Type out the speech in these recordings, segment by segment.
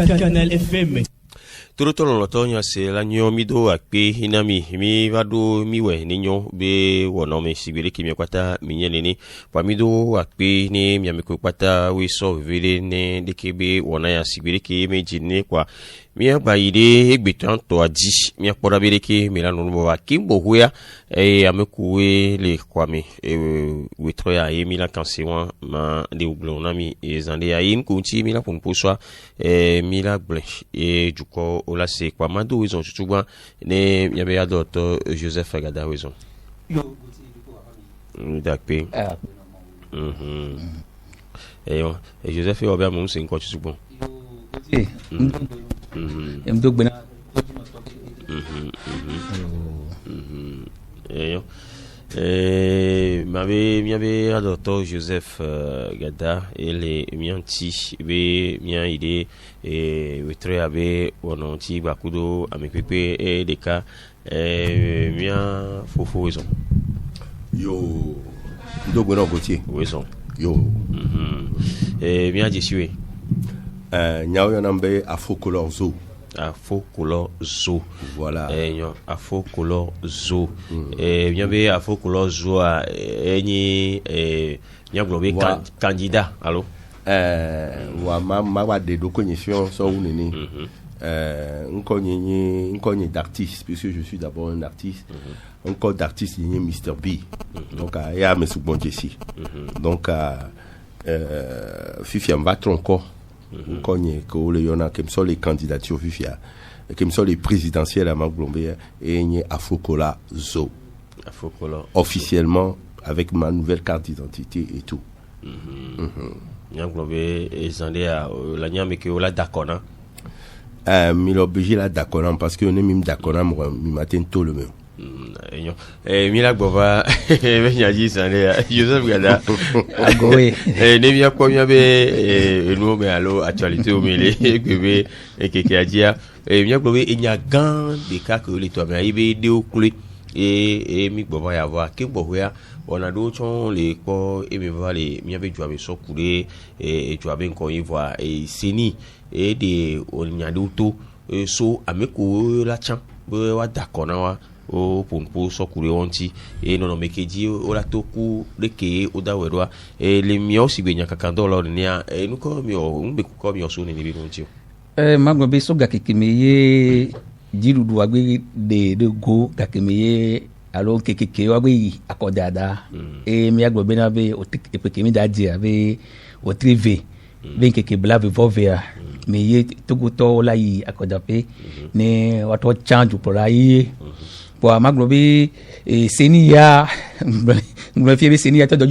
Canal FM. Turutolo lotonya se la nyo mido akpe hinami mi vado miwe ninyo be wono me sibele kimi kwata minyeneni pa mido akpe ni mi kwata we so vile ne dekebe wona ya sibele ki me jinne kwa mi abayide egbetan to adi mi akpora beleke mi la no ba kimbo huya amekuwe le kwami wetro ya mi la kansewa ma de ublona mi ezande ya yin kunti mi la ponposwa mi la blanche juko ola se kwa mando wezon tutugwa ne mi abeya docteur Joseph Agada wezon dakpe Joseph Obia mo se nko tutugbo m'avait adopté Joseph Gada et les mianti be mien idée et très abe onanti bakudo amepepe et des cas mien fofo wezon yo ndo gbono gotie wezon yo mien jesiwe nyao yonambe Afrocolor Zoo. Afrocolor Zoo. Voilà. Afrocolor Zoo. Bien be Afrocolor Zoo ni globe candidat. Allô? Wa ma de recognition so unini. Nkonyi d'artiste puisque je suis d'abord un artiste. Encore d'artiste ni Mr B. Donc il y a mes sous-bon Jessie. Donc Fifi en battre encore. Konye ko le yona kem so les candidatures fifia kem so les présidentielles à Maglombe et ni Afrocolor Zoo officiellement avec ma nouvelle carte d'identité et tout Maglombe et zande a la nyame ke ola dakona mi l'obligé la dakona parce que on est même dakona mi matin tôt le même Mila Bova, Benyaji Sane, Joseph Gada, Agoé, ne vient pas bien, nous, mais alors, actualité au mêlé, bébé, et Kekia, et bien, il y a grand des cas que les toits, mais il y a coulé, et mi Bova y avoir, qui Bova, on a d'autres, les corps, et me va les, mi avait joué so coulé, et tu as bien qu'on y voit, et Seni, et des, on y a d'autres, so, amekou, la chan, wa d'accord, o ponpo sokure onti no mekeji o la toku leke o da werwa le mio si benya kakando lo nia nuko mio mbe ko mio so ni bi onti magno be so gakekemeye jirudu agbe de go gakemeye alo kekeke agbe akodada mi agbo be na be o epekemi dadi ave o trive ben keke blave vovea meye toguto la yi akodape ne wato change pour ayi pour maglobe Seni ya nglobe Seni ya to do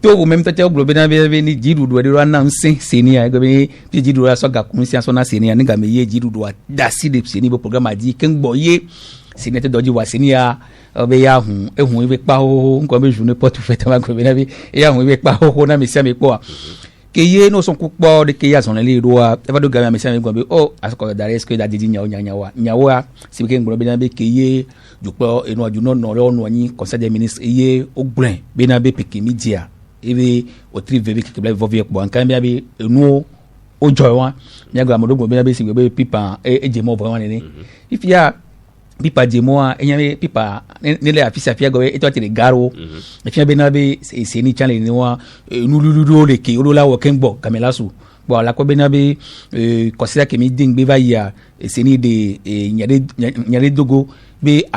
to même to globe na be ni jidu do de ran Seni ya gobe jidu so ga kunsia so na Seni ya nga me ye jidu do dasi de Seni bo programme adi ken boye Seni te do ji wa Seni ya obe ya hun ehun be pa ho nko be journée porte fait maglobe na be ya hun be pa ho na me sia me po keye no son kupo de keye son le roa e va do gami amesa me gbe asiko dare esko da didi nyawa si ke ngro be na be keye jupo enu aju no re onu yin conseil des ministres eye ogbren be na be peki media ebe o trive be ke bla vovie po ankan be enu o joy wa nya gba modo be na be si be pipa ejemo bo wan ni if ya pipa jemo enyame pipa ne le afisa fia go e to ti garo e fia be na be Seni channel ni wa nululu le ke olola wo kenbo kamelasu bo ala ko be na be consider ke mi ding be va ya Seni de nyare dogo be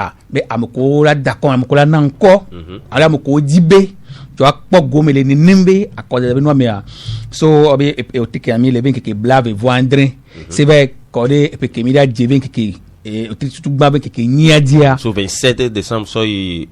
amko la dakon amko la nanko ala amko dibe to akpo gomele ni nimbe akode be no me so obe o tike ami le ben ke blave voandre c'est vrai ko de pe ke mi da jeven ke tout babe ke niadia so 27 décembre so 8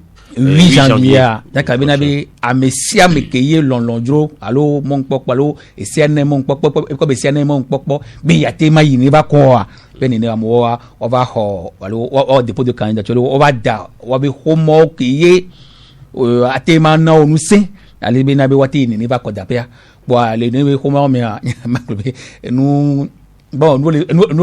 janvier dakabina be amesia mekeye lonlonjro alo mon pokpo alo esiane mon pokpo ko be esiane mon pokpo be yate mayi ni ba ko a be ni na mo wa over ho alo o depot de candidature over da wa be homo keye atema na onuse ale be na be wati ni ba ko da pe bo ale ni be homo me makbe nu bon nous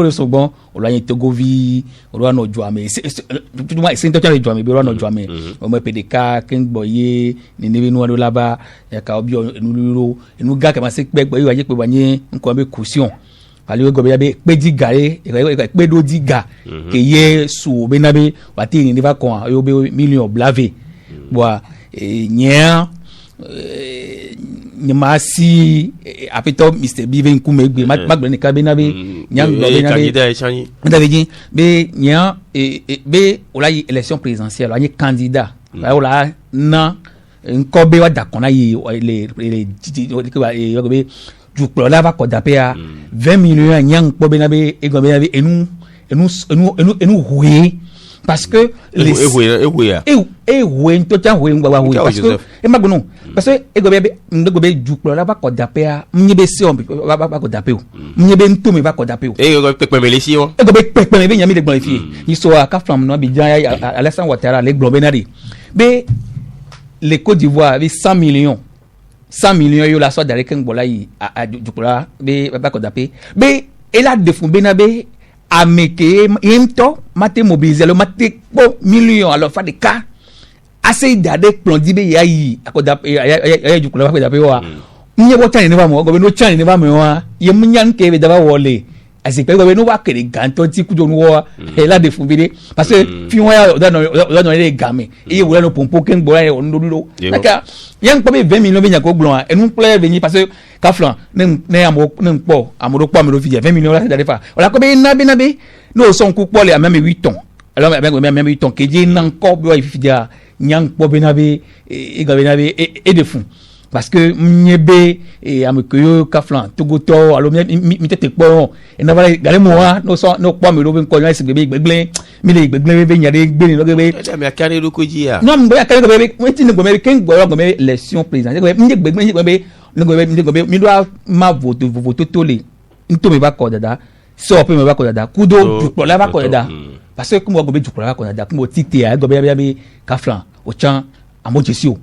le second on l'a Togovi on doit no joame tout moi c'est toi le joame be no joame on me PDK king boye ni ni no là-bas ya ka obi nous ga ka ma se pe gbe wa je pe ba ni nko be caution kali go be be peji gare pe do diga ke ye su be na be wati ni va kon yo be million blave boa nya nyamasi apito Mr. Biven kumegbe magbe ni ka be na be nyang go be na be David be nya be olai élection présidentielle ani candidat ola na nkobe wa dakona yi le be du problème va kodape a 20 millions nyang po be na be e go be na be enu hué parce que les hué to chan hué ngwa hué parce que e magno parce que e go be du problème va kodape a mnyebe si on va kodape o mnyebe ntome va kodape o e go pepe melisi o e go be pepe me nyami de glorifier ni so aka flam no bi jan Alassane Ouattara le globénari be le Côte d'Ivoire avec 100 millions yo la soit d'aller kengola yi a du kula be ba ko dape be ela defumbe na be ameke imto mate mobiliser le mate bon millions alors fa de cas assez d'ade plondi be yayi akodape ya du kula ba ko dape wa nye bo tani ne ba mo go be no chani ne ba mo wa ye munyan ke be da ba wole asi pe go be no wa kere ganto ti ku jo no wa ela defumbe parce que fi won ya da no le game e wo no pompo kengo ya on do aka yang pa be 20 millions be nyako glon en un player venir parce que kaflan ne amo ne po amoro po amoro fi 20 millions la da fa ola ko be na be no son ku po le même 8 ans alors même 8 ans que je nan ko be fi dia nyang po be na be e ga be na be e de fou parce que nyebe e amekuyo kaflan togoto alo mi tete po e na vale gale mo wa no so no po mi lo be ko yan sigbe gbegble mi le gbegble be nyade gbe ni lo gbe mi akare lo ko ji ya no mbo akare go be wetin go be ken go be élection présidentielle go be mi gbegble go be mi do ma vote to le nto mi ba ko dada so pe mi ba ko dada kudo du la ba ko dada parce que ko go be du la ba ko dada ko tite a go be kaflan o chan amojesi o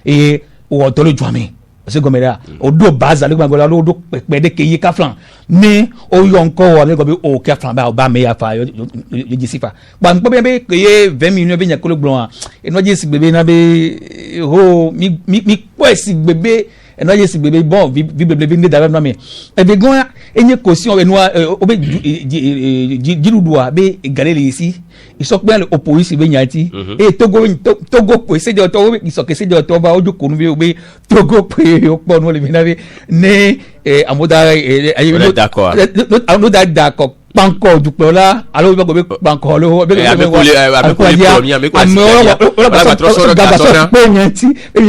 e o to le joami parce que gomera o do base le gbagola lo do pepe de ke yi kaflan ni o yo nko o le go be o kaflan ba me ya fa yo jisifa ba npo be ke ye 20 millions be nyakolo glon e no jisi bebe na be ho mi kwesi bebe e no jisi bebe bon vi bebe vinde da na me e be gon enye caution e no o be jirudua be galele ici ils sont bien opposition be nyati e togo ko se de to ils sont que se de to ba ojo kunu be togo pe o po no le binabe ne amoda d'accord banco du plola alors go be banco lo be e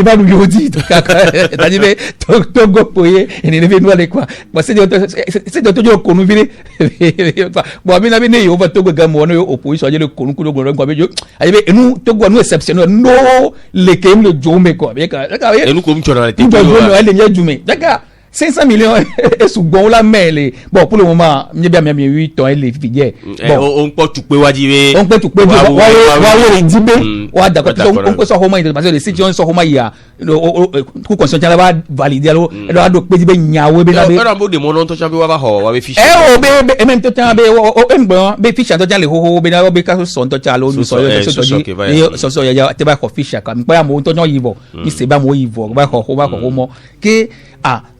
ba lu yodi to tadi be togo poye ene ne venua le kwa ba se de to jo kunu vile bo mi na be ne yo ba togo ga mo no opposition je le kunu ku go go be jo ayi be enu togo no exceptionnel no le kem le jome ko be ka enu ko mi chona le te le nya jume daga 500 millions et sous bon la mêlée bon pour le moment mi bien 8 ans les filles bon on peut tout pe wajibe on peut tout pe wa dibe wa d'accord on peut so homa parce que les situations so homa ya ku conscient la ba valider lo e do pe dibe nyawe be na be on de mon to chambe wa ba ho wa be fiche o be e même to chambe o en be fiche to chambe ho be na be ka so to chalo ni so ya te ba ko fiche ka mi pa mo to nyo yivo mi se ba mo yivo ba ho mo ke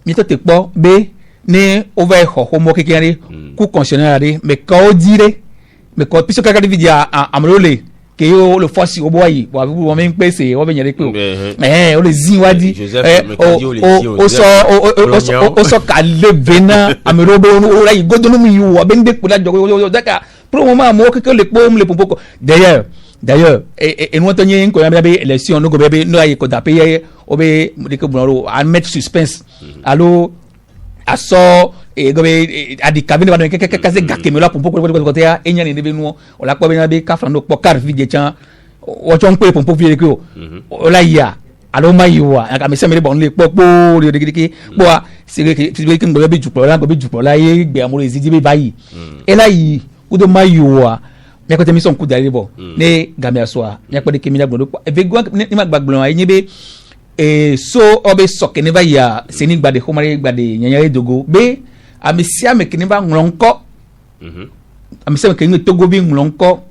mi to te po be ne over ho mo kekere ku concessionnaire mais quand dire mais quand puisque kaka vidia amrole ke yo le force o boyi wa me pese o be nyere pe o le zin wadi o so ka le bena amrobe o la godonu mi wo be nde kula jogo daka pour moment mo keke le pom le pompoko d'ailleurs et nous tenons une élection nous gobe no ay ko da payer o be de ko bonro à mettre suspense allo aso e gobe adi cabine ba ke kase gakeme la pompo ko te a enya ni be nu o la ko be na be ka flan no po car vidie chan o chon pe pompo vie ko o la ya allo mayiwa aka me se me bon le popo le de bo a se ke ngbe be jupo la ye gbe amore zidi be bayi e la yi ku do mayiwa me ko te mi son ku dare bo ne gamia so a me ko de kemi na gbodo e go ni ma gbagblon ayi ni be so obe soke ne ba ya seni gbade homare gbade nyanya dogo be amisia me kini ba nglonko amisia me kini togo bi nglonko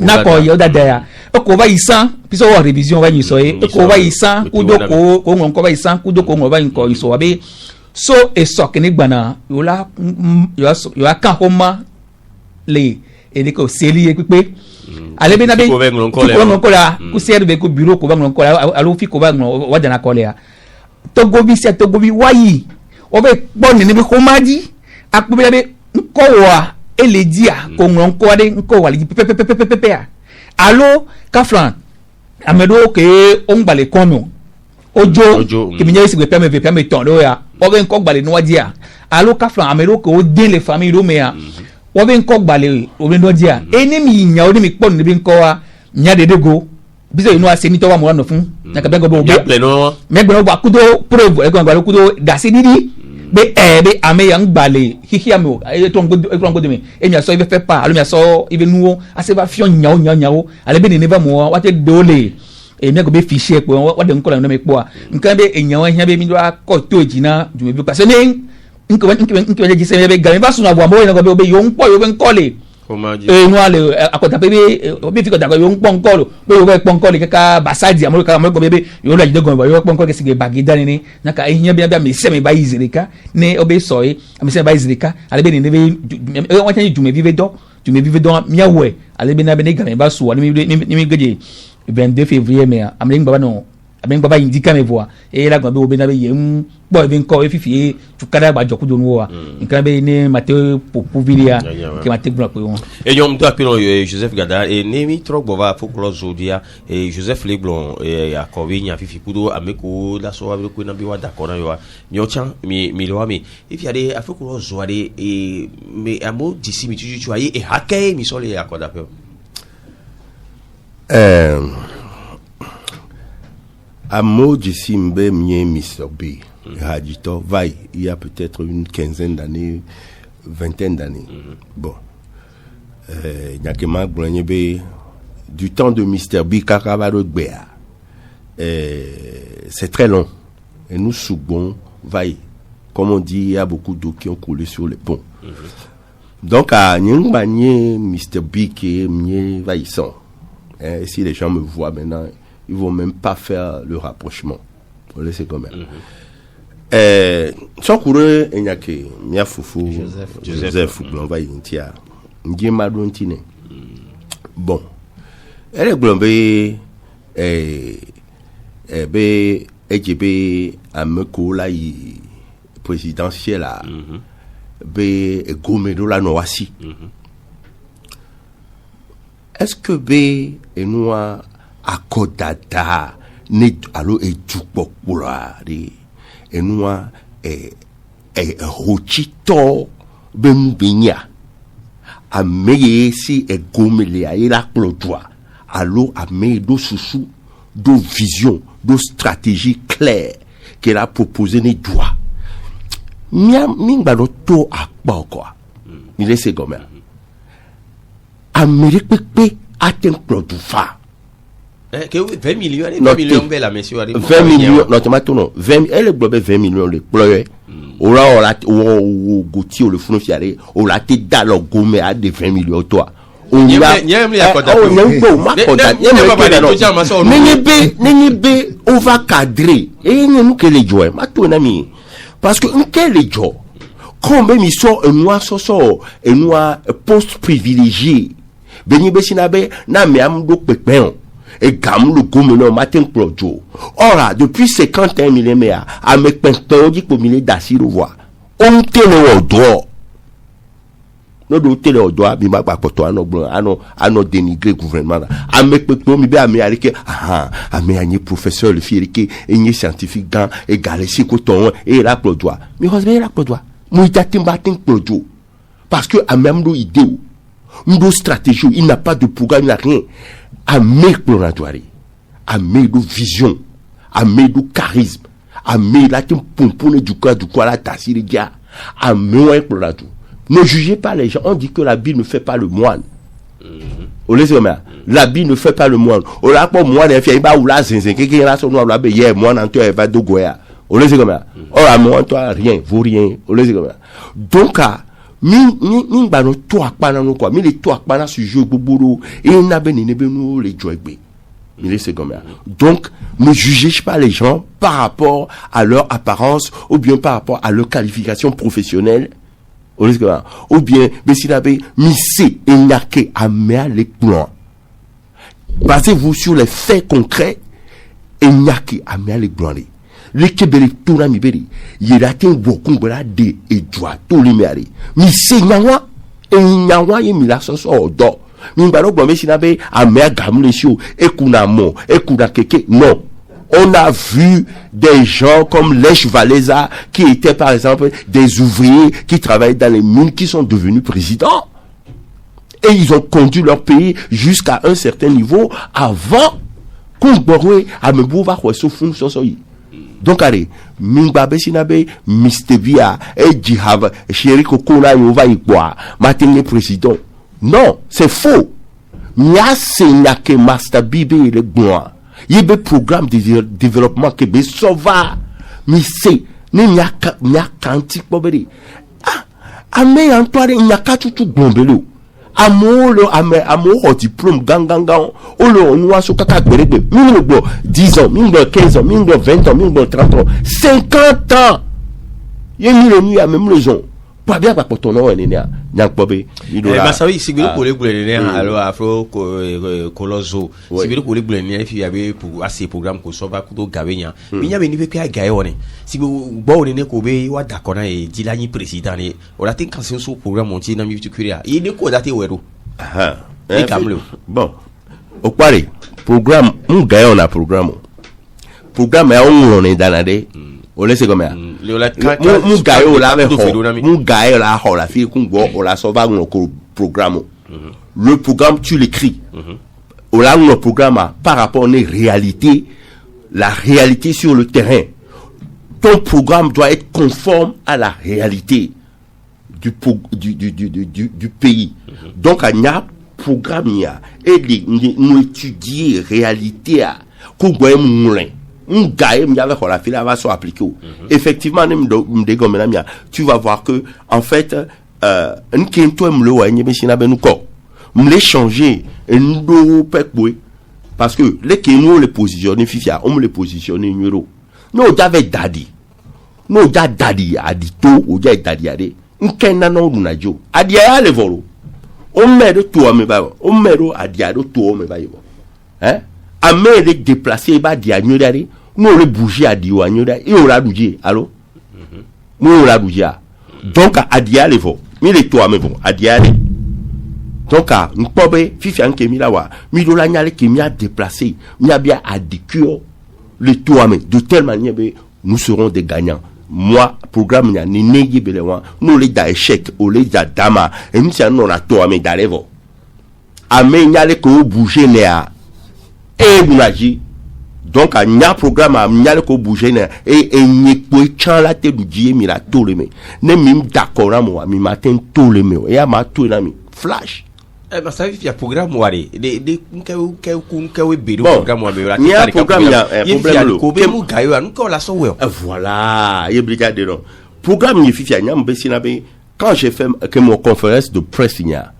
na ko yo dada ya ko ba isan piso wa revision wa yin so e ko ba isan kudo ko nglonko ba isan kudo ko ngba nko iso wa be so eso kini gbana yola yola kan homa le eni ko seli e pipe ale be na be ko la ku ser be ko bureau ko ba ngon ko alo fi ko ba ngon wa dana ko le ya togo bi wayi o be gbon ni be ko maji akpo be ko wa eledia ko ngon ko de ko wa li pepe alo kaflan amedo ke ongbale kono ojo ke mi nyesi pe me ton do ya o be nko gbale no dia alo kaflan amedo ke o din le famille do me ya o be nko gbale o be no dia eni mi nya o de mi pon ni bi nko wa nya de go biso inu ase ni to wa mo no fun na ka be go bo me gbe no ba kudo prove e go gbale kudo gasi didi be ame yang gbale hihi ame o e to ngo de mi e mi aso ibe fe pa alo mi aso ibe nuwo ase ba fion nyawo ale be ni neva mo wa te dole e mi go be fichier po wa de nkola no me po a nkan be enyawo hia be mi do akọ to ejina jume bi pa se ni nko je se be ga mi ba sunu abo mo no go be yo npo yo be nkole no ale akota pe be fi ko da yo npo nkolo be yo be npo nkole kaka basadi amoro ka mo go be yo la jide go yo npo nkole ke sige bagida ni na ka ehia bia me se me ba izirika ne obe so e me se ba izirika ale be ni be wa tan jume vive do miawe ale be na be ne ga me ba so ni mi geje 22 février me amling baba no aben baba indika me voa e la gbe obe na be yem bo be nko e fifi tukada gba joku do nuwa nkan be ni Mathieu Popovilia ke Mathieu bla pe won e yom do apelo Joseph Gada e nemi trogbo va fokolo zodia e Joseph Leglon e akobi nya fifi kudo ameko la so wa ko na bi wa dakona yo nyochan mi lo ami if ya de afokolo zo ade e me amo disi mi tuju aye e hakai mi so le akoda pe à mot du Simbe mien Mr. B. Hadito vaille il y a peut-être une quinzaine d'années, vingtaine d'années. Bon. Il y a que ma du temps de Mr. B Kakabado Gbea. C'est très long. Et nous soubons vaille. Comme on dit, il y a beaucoup d'eau qui ont coulé sur les ponts. Donc à Nyangmanye Mr. B qui est mien vaillissant. Si les gens me voient maintenant, ils vont même pas faire le rapprochement. Vous laissez quand même. Son coureur, il y a que Mia Foufou, Joseph Foufou, on va y intia. Ndié Madontine. Bon. Elle est globée, à Meko, là, présidentiel, là, Gomedo, la Noasi. Est-ce que B et nous akodada ne alo ejukpokpura ri enua hochito bembinya ameye si egomele ayela plodwa alo ameye do susu do vision do stratégie claire qu'elle a proposé ne doit mingba no to akpa quoi il laisse comme Amérique pepe atteint produfa que 20 millions, 20 millions, la monsieur a dit 20 millions, non, 20, elle est globée 20 millions, le pleurer. On a, Gauthier, le fou, fiaré, on a été dans le gourmet à des 20 millions, toi. On y a, on va cadrer, et nous que les joueurs, ma ton ami, parce que, quel est joueur? Combien ils sont, un noir, poste privilégié, Béni Bessinabe, n'a mais amdo pépin. Et gamme le goumeno matin projo. Ora, depuis 51 millénaires, à mes pintons, dit qu'au milieu d'assir au voix. On télé au droit. Nous devons télé au droit, mais ma papoto, à nos dénigré gouvernement. À mes pintons, mais à mes alliés, à mes amis professeurs, le fierique, et ni scientifique, dans, et galé, si coton, et la projo. Mais on se met la projo. Mouidatim batin projo. Parce que, à même l'idée, une stratégie, il n'a pas de programme, il n'a rien. À mes exploratoire, à mes vision, à mes charisme, à mes latin pompone du quoi la tassiridia, à mes exploratoire. Ne jugez pas les gens, on dit que la Bible ne fait pas le moine. Vous laissez la Bible ne fait pas le moine. On l'a pas moine, il fait pas ou là, c'est quelqu'un qui est là sur nous, là, hier, moine, en toi, il va de goya. Vous laissez comme ça. Oh, la moine, toi, rien, vaut rien. Vous laissez comme ça. Donc, ni ba no to akpana no kwa mi le to akpana su jeu gbogbo e na be ni be no le jo egbe Donc, ne jugez pas les gens par rapport à leur apparence ou bien par rapport à leur qualification professionnelle. Ou bien, basez-vous sur les faits concrets et nyaki amea les blancs. Le kebele tuna miberi, yeratin beaucoup de et joie tout les mari. Mise nyawa et nyawa yemila soso odo. Mimbaro bombe sinabe amea gamlesio et kunamo et kunakeke. Non. On a vu des gens comme Lech Walesa qui étaient par exemple des ouvriers qui travaillaient dans les mines qui sont devenus présidents. Et ils ont conduit leur pays jusqu'à un certain niveau avant qu'on borwe à me bouva kwesofun sosoyi. Donc allez, mingbabe sinabe mistevia et djihava chéri kokona yova ikwa matenge président. Non, c'est faux. Nya senyake master bibe le bon. Yebe programme de développement que be sova mise ni nya kanti poberi. Ah, ame Antoine nya katutu bombelo. Amolo amo diplôme gangangan olo onwa so kaka gberebe mingo 10 ans mingo 15 ans mingo 20 ans mingo 30 ans 50 ans yemi le nuit à même raison pas bien pas potono enenia nyakpobe masawi sigiro ko le gule ne alo afro kolozo sigiro ko le gule ne fi abe pour assez programme ko so va ko gabenya minya be ni pe ka gaye woni sigiro bo ne ko be wa dakona e dilani président ne o la tin kan so programme on ti na mi tukuria e ne ko date wero e kamle bon o kware programme un gaye na programme ya on ne danade o le se comme ça mu gayo la be mu gayo la ho la fi kungo o la so ba ngo programme le programme tu l'écris o la ngo programme par rapport aux réalités, la réalité sur le terrain. Ton programme doit être conforme à la réalité du pays. Donc il y a programme et nous étudier réalité à kungo moulin. Effectivement, tu vas voir que en fait changer parce que les Kenyans les positionnent fifia on les positionne numéro no j'avais dadi no dadi adito ou dadi ade nkena no dunajo adia le volo on met de toi me ba on met do adia do to me ba yo amé déplacer ba dia nyodari nous le bouger à Dio Agnoda et on l'a bouger allô nous on l'a bouger donc à dia les vaux mais les toi mais bon à dia donc à n'pobe fifi en kemi la wa mi do la nyale kemi a déplacé mi a bien adicure les toi mais de telle manière nous serons des gagnants. Moi programme nya ni negi belewa nous les da échec au les da dama et nous ça non la toi mais dans les vaux amé nyale ko bouger néa et bunaji. Donc il y a un programme à m'yale ko bouger et n'y peut pas la tête du dieu mi la tout le me ne mim d'accord moi mi matin tout le me et à ma tout la mi flash bah ça il y a programme wari de que biro programme wa il y a programme il y a problème ko be mu gayo an ko la so we voilà il brigade non programme ni fifi nya mbesi na be quand j'ai fait que mon conférence de presse nya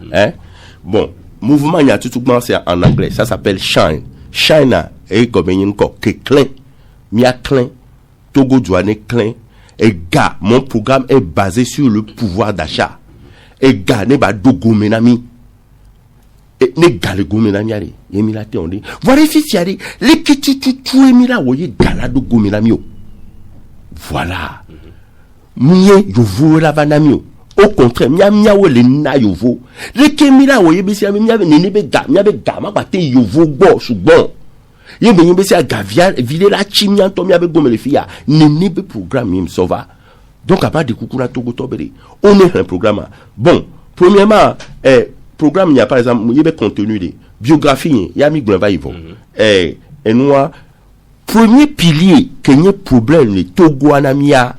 bon mouvement nya tout c'est en anglais ça s'appelle China et comme une coque clin, mia clin, Togo douane clin, et gars, mon programme est basé sur le pouvoir d'achat. Et gars, ne ba do gomenami. Et ne gars le gomenami ari, yemi la te on dit. Voilà si yari, les kiti tu emi la woye gala do gomenami. Voilà. Mie yovo la vanami. Au contraire, mia wo le na yovo. Les kemi la woye bisi mia ne be ga ma ba te yovo bo sugbon. Yebe yebe se agavia vile la chimia tomia be gomele fia ne be programme im sova. Donc à part de kukuna togo tobere on est un programme bon premièrement programme il y a par exemple il y a contenu de biographie il y a mi gba ivo et nous premier pilier que n'y problème le Togo anamia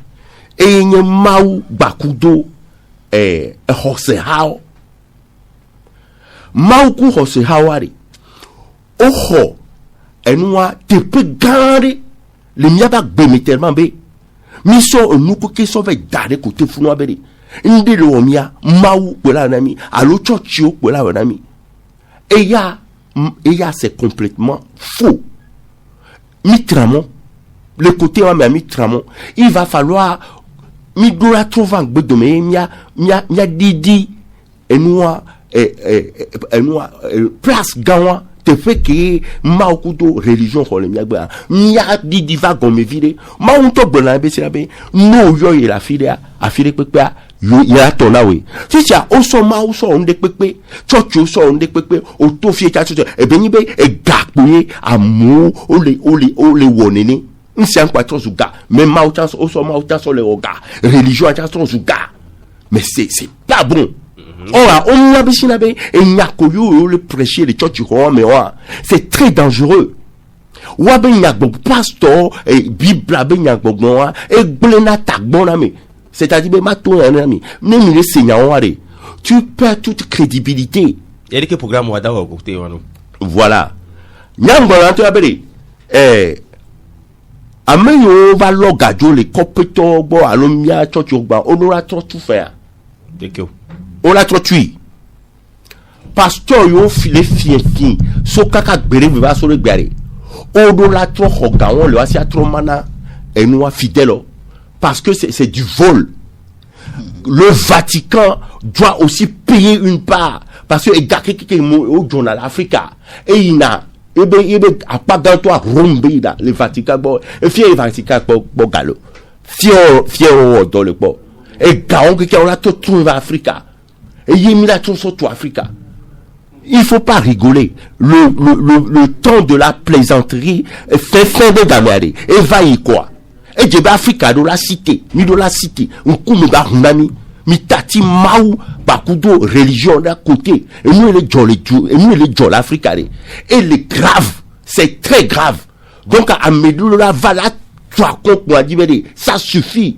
et n'y mau bakudo hose hao mau ku hose hawari oho et nous te peut garder le miaba tellement bé mission nous que ça va garder côté founoa beri inde le omia mau wala nami alo chochio wala nami et ya et là c'est complètement faux. Mitramon, le côté mais Mitramon, il va falloir Midola trouver un peu de mia didi et nous place gawa te fait que maokudo religion ko le mia didi va comme vide ma on to bela be sira be no yo y la fide a fide pepe yo ya to na we si tia o so ma o so onde pepe church o so onde pepe o to fie cha church e be ni be e gakwe amu o le wonini nsi ankwa to zuga mais ma o so le oga religion a so zuga mais c'est pas bon. Ora, on a besoin de le prêcher les church mais c'est très dangereux. Wa ben yak pasteur et bible ben yak et blena tak bonami. C'est-à-dire ma ton ami, même les seigneurs tu perds toute crédibilité. Il y a des programmes wada au côté voilà. Nyambo lanto abeli ameyo va logajo les compétents bo alomia church ba onora tout faire. D'accord. On l'a trop tué. Pasteur yo filé fienti. So kaka gbere viva so le gbere. Odo la trop hoga on le asia trop mana et nous fidèle parce que c'est du vol. Le Vatican doit aussi payer une part parce que gaki ki au journal Africa et ina ebe apaga toi rombida le Vatican bo et fier Vatican bo galo. Fier dans le port. Et gaon qui on l'a tout trouvé Africa. Et il y a tout sur tout Africa. Il faut pas rigoler. Le temps de la plaisanterie fait fin de gamari. Et va y quoi? Et je vais Africa de la cité. Mi de la cité. On coume barnami. Mi tati maou. Bakudo religion d'un côté. Et nous les jolly. Et nous les jolly Africa. Et les grave. C'est très grave. Donc à Medou la vala. Toi compte moi dit ça suffit.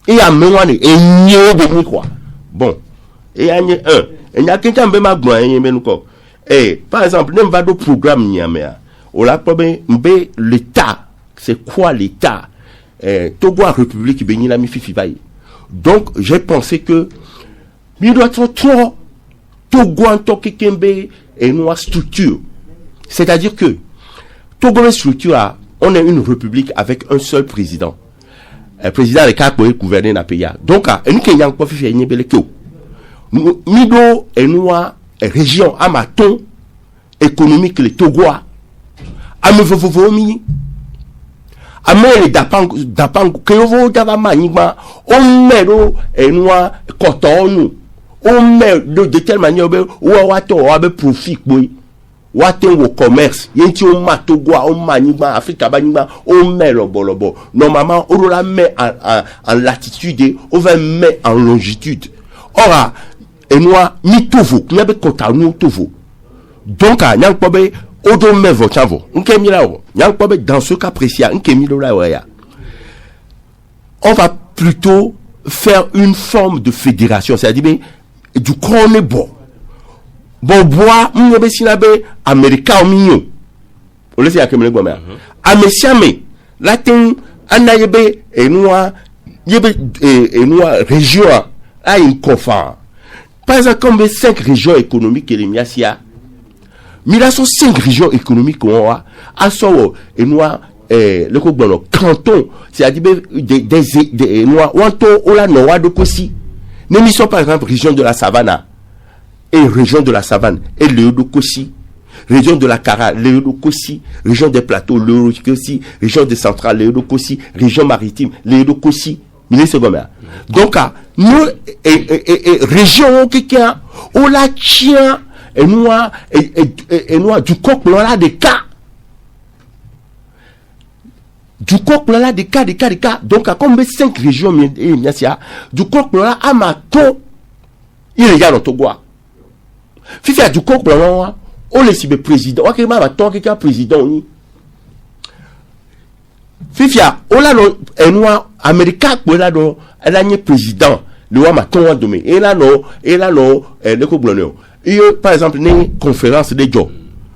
Et à Méouane. Et n'y de quoi. Bon. Et il y a quelqu'un qui m'a dit, par exemple, nous avons des programmes, l'État, c'est quoi l'État? Togo République, donc, j'ai pensé que, il doit être trop, Togo en tant que et une structure. C'est-à-dire que, Togo structure, on est une république avec un seul président. Le président est capable de gouverner dans le pays. Donc, nous avons pas fait une Mido et nous région amaton économique le Togo a me vovomi a me le dapang que vous dava manigma on mero et nous coton on met de telle manière ou wato abe profit boy wato au commerce yenti on ma Togo on manigma Afrique banigma on met le bolobo normalement on la met en latitude on va mettre en longitude. Ora et nous mitovo n'y a pas de nous tovo donc à n'y a pas de odo mevo chavo nkemi là n'y a pas de dans ce cas précis nkemi là on va plutôt faire une forme de fédération c'est-à-dire du corne bon bois m'yebe sinabe américain au mignon on laisse ya kemele goma amesiame latin anayebe et nous région a une conférence. Par exemple, comme 5 régions économiques et les miasia, mais là sont 5 régions économiques qu'on a, à so et nous le canton, c'est-à-dire des noirs, on la noa de Kossi. Nous missions par exemple région de la Savane et région de la Savane et le de Kossi, région de la Cara, le de Kossi, région des plateaux, le de Kossi, région des centrales, le de Kossi, région maritime, le de Kossi. Donc, nous, région qui a, on la tient, et nous, du coq, on a des cas. Du coq, on a des cas. Donc, comme 5 régions, du coq, on a Amato, il est dans Togo. Si c'est du coq, on laisse le président, on a un président. Fifia, on a un noir américain pour là donc elle a un président le roi maton domé et là non le couple il par exemple une conférence de Joe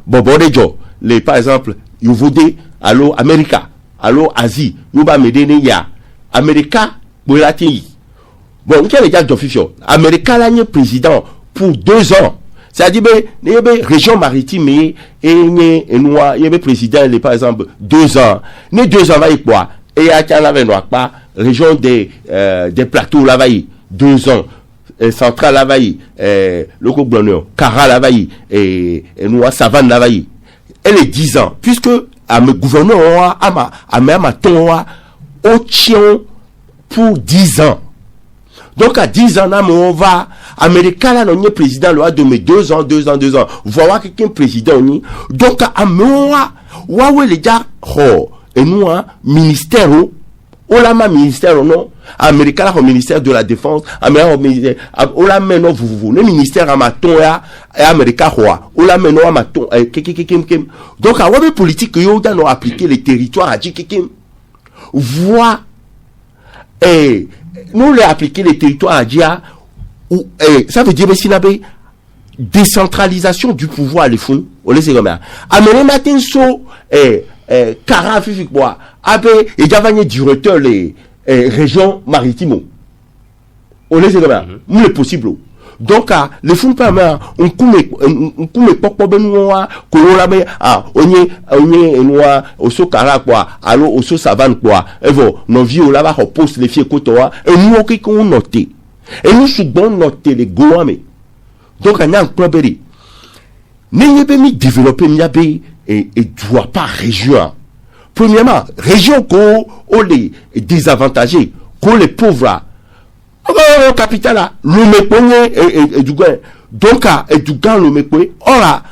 bobo de Joe les par exemple you voudez allo America allo Asie you ba medene ya America pour la ti bon quel est déjà Fifia America là un président pour 2 ans C'est-à-dire, il y a des régions maritimes et il y a des présidents, par exemple, 2 ans. Les 2 ans, va y quoi? Et il y a pas région des plateaux, là, va y 2 ans. Central, là, va y le Coblonio, Cara, là, va y et nous, Savane, là, va y. Elle est 10 ans. Puisque, à me gouverneur, à ma ton, au tient pour 10 ans. Donc, à 10 ans, là, on va, Américain, là, on est président, là, de mes 2 ans. Voilà quelqu'un président, donc, à moi, ouais, les gars, et nous, ministère, ma ministère, non, Américain, au ministère de la défense, Américain, au ministère, non, vous, le ministère, à ma ton, et Américain, maintenant, à ma ton, donc, à ouais, politique, yo, dans appliquer les territoires, à voix, et, nous les appliquer les territoires à Dia, ça veut dire aussi décentralisation du pouvoir les fonds on les sait comme ça amener matin so Cara physique bois abe et javanye directeur les régions maritimes on les sait comme ça le possible donc les fonds pas mais on coume pokpo benwa ko la be onye noa oso Cara quoi allo oso savane quoi evo no vieux là va poste les fiers kotoa et nous qui qu'on noter et nous souvent noter les goame donc on a un problème n'ayez pas mis développer et doit pas région premièrement région qu'on les désavantagés qu'on les pauvres au capital là le méconnaît et du gain donc et du gain le méconnaît ora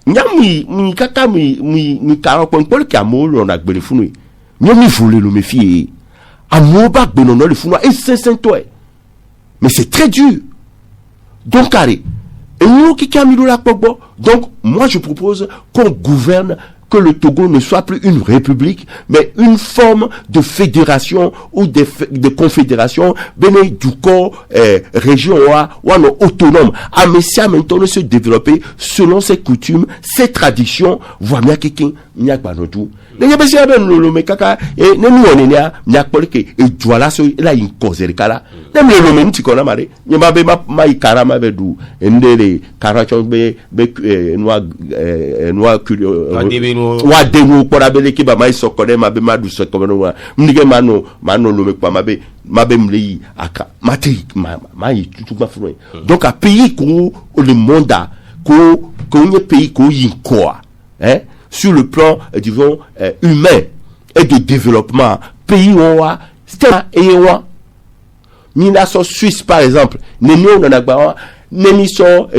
mi kaka mi karo point qui a mot on a gbele funu mi voler le méfier amour ba gbenono le funu et c'est toi mais c'est très dur donc carré et nous qui camilo la pogbo donc moi je propose qu'on gouverne que le Togo ne soit plus une république, mais une forme de fédération ou de confédération, du corps, région, ou autonome. À Messia, maintenant, se développer selon ses coutumes, ses traditions, voire bien quelqu'un, il n'y a pas de tout. Les gens qui ont le mekaka, et nous, on est là, il y a pas que, et voilà, là, il cause le cas là. Même le romain, tu connais, maré, il m'a bé, ma ikara, ma bédou, et les carachons, noix, wa denu pour abele ki ba mai sokone mabe madu sokone wa mnige mano lo me kwa mabe mli aka mati mai tout ma froid donc à pays ko le monde ko un pays ko yin quoi sur le plan disons humain et de développement pays wa et wa ni nation Suisse par exemple ne nous on a Némisson,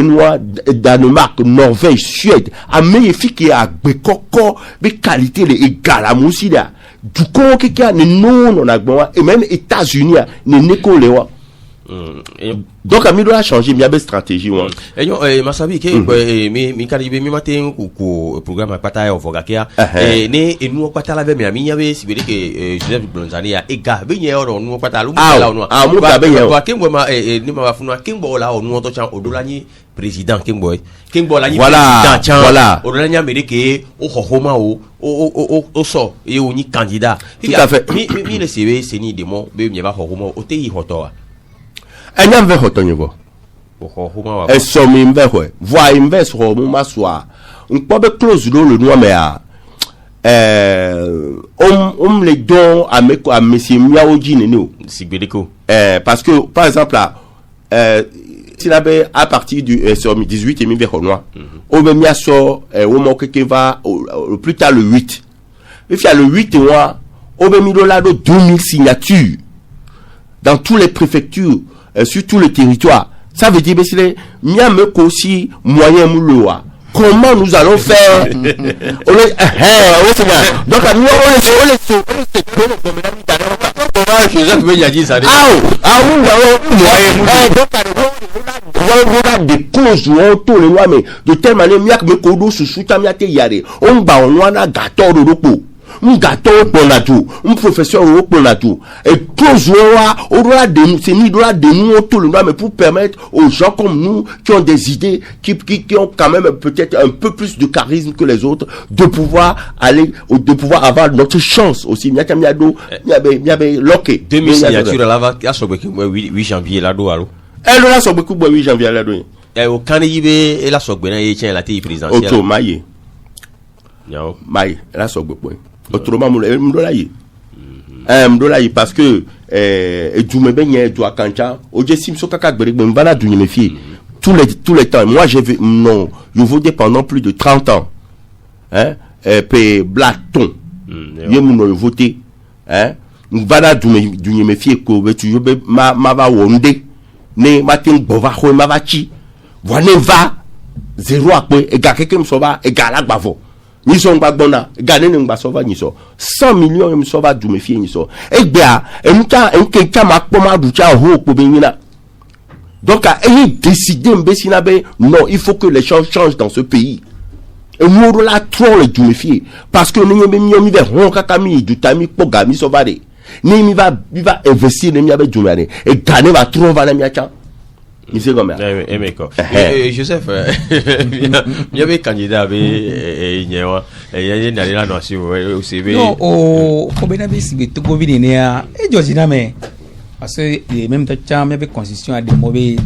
Danemark, Norvège, Suède, à magnifique et à Bekoko, mais qualité les égales à Moussida. Du coup, quelqu'un n'est non, on a besoin, et même États-Unis, n'est n'est léwa. Donc, à mi doit changer, il y a des stratégies, et yo, Masabi, mi karibe mi matin, ou programme pataille au Fogakia, et nous, pata la veille, mais il y avait, si vous voulez que Joseph Blonzani a égard, bien, nous, pata, nous, président Kimbo la voilà Odolani Amérique au Homa au so et au ni candidat tout à fait mi le CV c'est ni démon be mi ba Homa o te hoto a nyam ve hoto nyego Homa e so mi mbe ho voi invest ho mu maswa npo be close do le noa me a les dons à monsieur Miaoji Neno Sigbedeko parce que par exemple là s'il avait à partir du 18 et mi vers noir au même ya so au manque qui va plus tard le 8 et puis il y a le 8 mois au même là de 2000 signatures dans toutes les préfectures sur tout le territoire ça veut dire c'est les miam aussi moyen mouloa comment nous allons faire donc nous des causes autour le loi mais de telle manière miak me kodo sous tamia te yare on ba on wana gato do ropo un gato pour la tout un professeur pour la tout et cause on doit de c'est ni doit de nous autour le loi mais pour permettre aux gens comme nous qui ont des idées qui ont quand même peut-être un peu plus de charisme que les autres de pouvoir aller de pouvoir avoir notre chance aussi miaka miado miabe loqué 2000 signatures là va à 8 janvier là do allo elle là so beaucoup 8 janvier là do au Canibe et la Sogbena et tient la télé présidentielle. Auto maille. Maille, la Sogbena. Autrement, m'dolaye. M'dolaye parce que Djoumé Benye, Djoua Kancha, Ojesim Sokaka Gberik, Mbana Dounyeme Fie. Tous les temps. Moi, j'ai vu, non, je votais pendant plus de 30 ans. Hein? Blaton. Je m'en voté. Hein? Mbana Dounyeme Fie, tu veux, ma va wonde. Ne matin bova ho ma va chi wane va zéro akpe e ga keke msoba e ga la gbavo ni so ngba gbona ga ne ngba so va ni so 100 millions mi so va du me fie ni so e gbe a enka ma po ma du cha ho po be yina donc a décidé mbesina be non il faut que les choses changent dans ce pays et nous la trop le du me fie parce que ni mi ve hon kaka mi du tami po ga mi so va de ni mi va investir ni mi avec Djoumane et gagner va trouver va na mi acha ni c'est comme ça Joseph il y avait candidat avec nyewa et il y a la notion au CV non au benabe si to go vini ne a e Georgina me parce que même ta cham avec constitution à des mauvais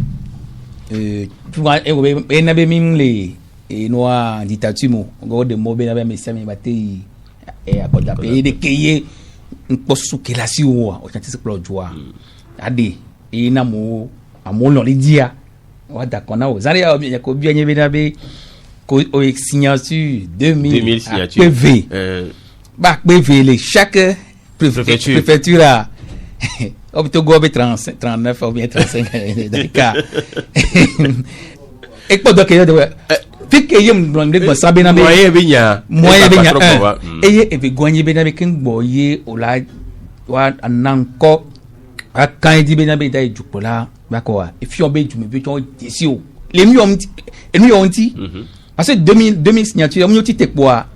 tu vois e na be mimle e noa dictature mo go de mauvais na be me sami batei e akoda pe de keye nposu kelasi wo o chanti se plojwa ade e na mo amolo le dia wa da kona o zari ya ko bi anyebe na be ko o signature 2000 signatures PV ba PV le chaque préfecture a obto go be 39 ou bien 35 d'accord et pas donc Fike yem blonde go sabe na be moyen benya eye ebe gonye be na be ken boye ola wa ananko akan di be na be dai jupola bakoa e fi obe jume be ton desi o le mi on ti parce que 2000 signature mo ti tekpoa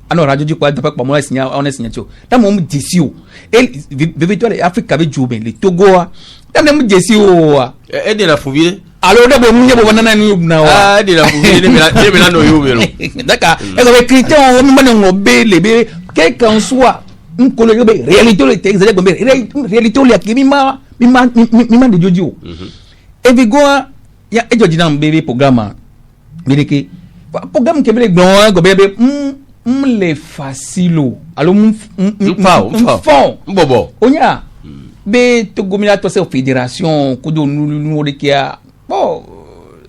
ano radio di kwa da pa mo signature on signature ta mo desi o e victoire Africa be jube le Togo ta mo desi o e de la fouvie alors d'abord munye bo banana ni na wa de la fouvie de me la no yo belo d'accord et les critères on me no be le be quel qu'en soit un collègue be réalité le texte de réalité le akimi ma de jojo et vi go ya e Georgina mbebe programme miliki programme ke be gbon go be le facile alors mbobo onya be to gomina to se fédération ko do nu de kia bon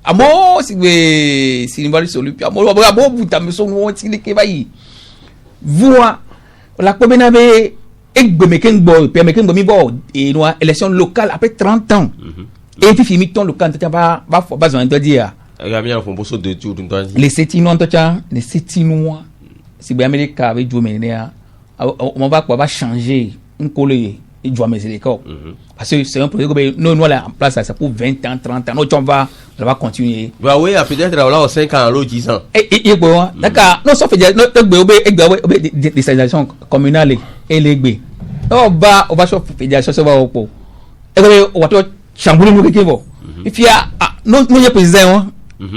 amo si nimbali solupi amo abo buta meso no ti le ke bayi voix la ko bena be egbe meken bo pe meken bo mi bo et no élection locale après 30 ans et puis fimi ton local ta ba besoin de dire les sétinois si bien Amérique avec Djoumenia on va changer un collègue et Djoumé c'est l'école parce que c'est un projet que nous là en place ça pour 20 ans 30 ans nous on va continuer bah oui peut-être là 5 ans l'autre 10 ans et bon d'accord non sauf des décentralisation communale et les on va sur fédération ça va au pot et on va tout chambouler nous que bon et puis nous y président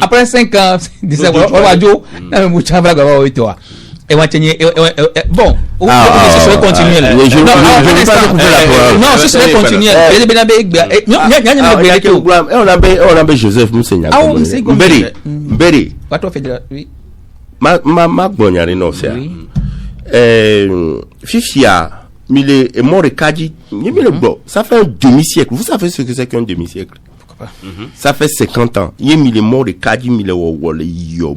après 5 ans 10 ans on va jouer dans le chambra va au toi et on va tenir bon ce serait continuel non ce serait continuel on a Joseph Moussenya Mberi va toi fédération oui ma gbonyare no ça Fifia Mille et mort Kadi Mille bon ça fait un demi-siècle vous savez ce que c'est qu'un demi-siècle ça fait 50 ans Mille mort Kadi Mille wole yo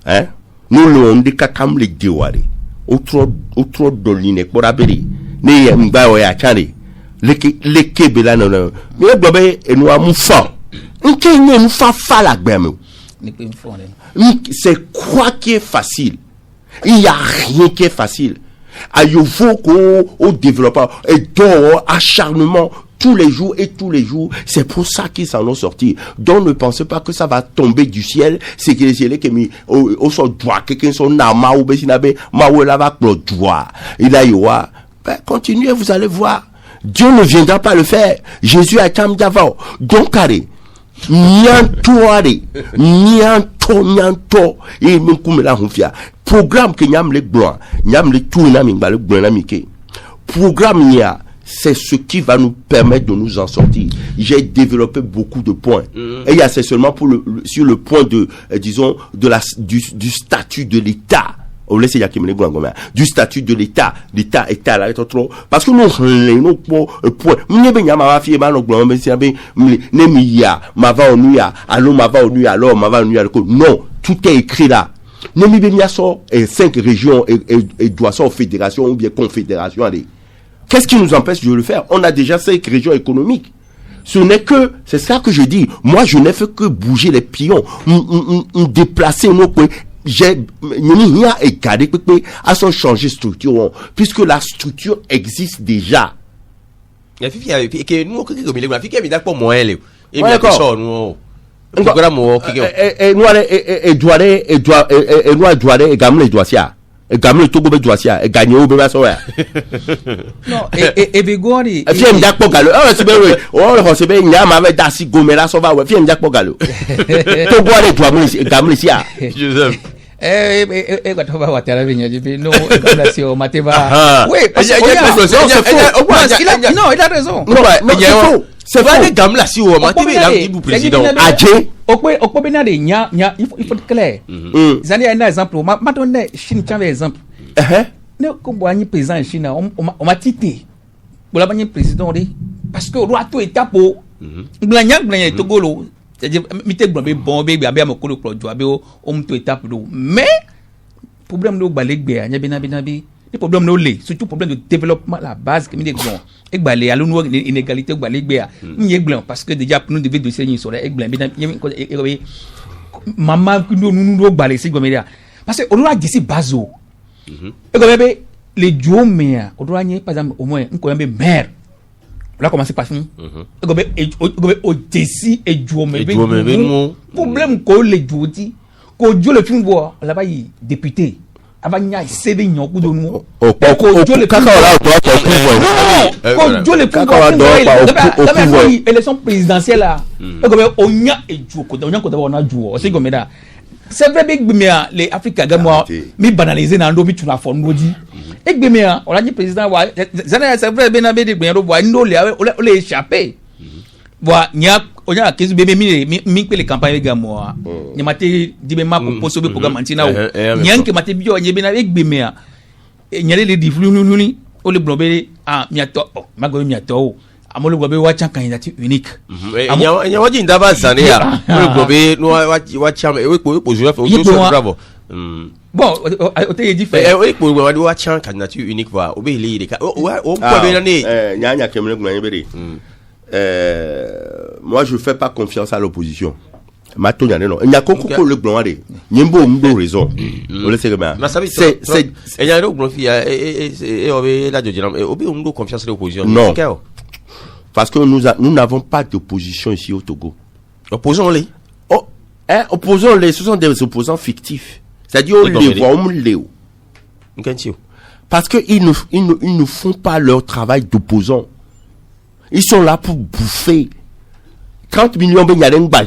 hein nous le on dit kakam le diwari outro doline poraberi ne mba o ya chari leke bela no mais gbobe enu amufa nke ni enu fa la gbeme c'est quoi qui est facile il y a rien qui est facile ayovo ko au développement et donc acharnement tous les jours, c'est pour ça qu'ils s'en ont sorti. Donc ne pensez pas que ça va tomber du ciel, c'est que les ciels qui mis au son droit, quelqu'un son nama ou besinabe, maouela va droit. Il a yoa. Ben, continuez, vous allez voir. Dieu ne viendra pas le faire. Jésus a tam d'avant. Donc, carré. Nianto, et m'encoumé la honfia. Programme que nyam le blanc, nyam le tout na mingba le blanc na mike. Programme nia. c'est ce qui va nous permettre de nous en sortir. J'ai développé beaucoup de points. Et il y a c'est seulement sur le point de, disons, du statut de l'État. Du statut de l'État. L'État là, trop. Parce que nous, point. Non, tout est écrit là. Et 5 régions et doit sortir fédération ou bien confédération. Qu'est-ce qui nous empêche de le faire? On a déjà 5 régions économiques. C'est ça que je dis. Moi, je n'ai fait que bouger les pions, déplacer nos points. N'y a égaré à son changer structure, puisque la structure existe déjà. Gamle Togo be doisia e gagné o be ba so ya non e be gori fiem jak pogalo se be we o se be nya ma be dasi gomela so ba we fiem jak pogalo to gori to gamle sia Joseph kwa toba watala vinyo jibi no gamle sia o mateba oui parce que non il a raison non c'est pas des gamle sia o mateba il a dit du président adje okwe bena de nya il faut être clair zani un exemple ma donner Chine tient exemple ne ko boani président Chine on m'a tité bola bani président de parce que roi to étape blanya togolo c'est-à-dire mité blombe bombe be abia makolo projo abi o mto étape do mais problème no balegbe anya bina bi les problèmes no le surtout problème de développement la base que mi de bon egbalé alou no inégalité balegbe a mi egblon parce que déjà nous devait dossier ni sur egblon bina maman nous egbalé si gomedia parce que on a dit bazo egombe les diomea on doit par exemple au moins on be maire on a commencé par fini egombe o desi e diomebe problème ko le dioti ko dio le fin voir là-bas député avanya cédé nyoku do nu ko dio le élection présidentielle là egombe onya ejuo ko onya ko da wona juo o se gomeda c'est vrai big bimia les africains gamwa mi banaliser na ndo mi tuna fo ndodi egbemia on a dit président wa c'est vrai ben abedi gbe ro wa ndo le échapper wa nya onya kezu bebe mi pe les campagnes gamwa nya mate dibe ma ko poso be programme antina o nya nke mate bio nya be na egbemia nya le diflu nuni o le blobé mi ato mago mi ato amolo gobe wa chan candidature unique nya waji ndaba zania o gobe no wa chan e we position fa o so bravo bon o te dit fait e po wa chan candidature unique va o be ile ile o ko be na ni nya kemle gnan be moi je fais pas confiance à l'opposition. Matonya non. Il y a beaucoup le blanc de. Nyembo mbo raison. On le sait bien. C'est il y a le blanc et on veut la dire on mbo confiance à l'opposition. Non. Parce que nous n'avons pas d'opposition ici au Togo. Opposons-les. Opposons-les, ce sont des opposants fictifs. C'est-à-dire on les voit, on les parce que ils ne font pas leur travail d'opposants. Ils sont là pour bouffer. 30 millions de dollars.